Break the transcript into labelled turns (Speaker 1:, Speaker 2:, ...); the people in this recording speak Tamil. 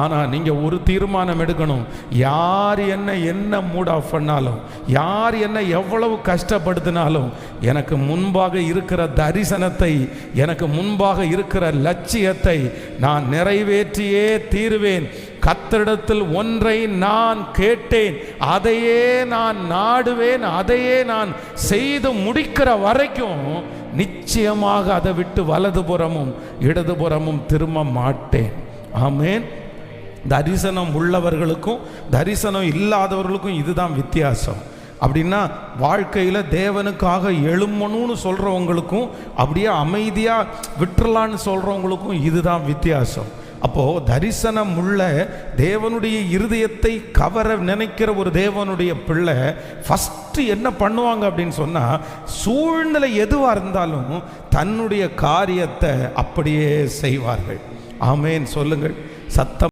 Speaker 1: ஆனால் நீங்கள் ஒரு தீர்மானம் எடுக்கணும். யார் என்ன மூட் ஆஃப் பண்ணாலும், யார் என்ன எவ்வளவு கஷ்டப்படுத்தினாலும், எனக்கு முன்பாக இருக்கிற தரிசனத்தை, எனக்கு முன்பாக இருக்கிற லட்சியத்தை நான் நிறைவேற்றியே தீருவேன். கர்த்தரிடத்தில் ஒன்றை நான் கேட்டேன், அதையே நான் நாடுவேன், அதையே நான் செய்து முடிக்கிற வரைக்கும் நிச்சயமாக அதை விட்டு வலதுபுறமும் இடதுபுறமும் திரும்ப மாட்டேன். ஆமென். தரிசனம் உள்ளவர்களுக்கும் தரிசனம் இல்லாதவர்களுக்கும் இதுதான் வித்தியாசம். அப்படின்னா வாழ்க்கையில் தேவனுக்காக எழும்பணும்னு சொல்கிறவங்களுக்கும் அப்படியே அமைதியாக விட்டுறலான்னு சொல்கிறவங்களுக்கும் இதுதான் வித்தியாசம். அப்போது தரிசனம் உள்ள தேவனுடைய இருதயத்தை கவர நினைக்கிற ஒரு தேவனுடைய பிள்ளை ஃபஸ்ட்டு என்ன பண்ணுவாங்க அப்படின்னு சொன்னால், சூழ்நிலை எதுவாக இருந்தாலும் தன்னுடைய காரியத்தை அப்படியே செய்வார்கள். ஆமேன் சொல்லுங்கள். சத்தம்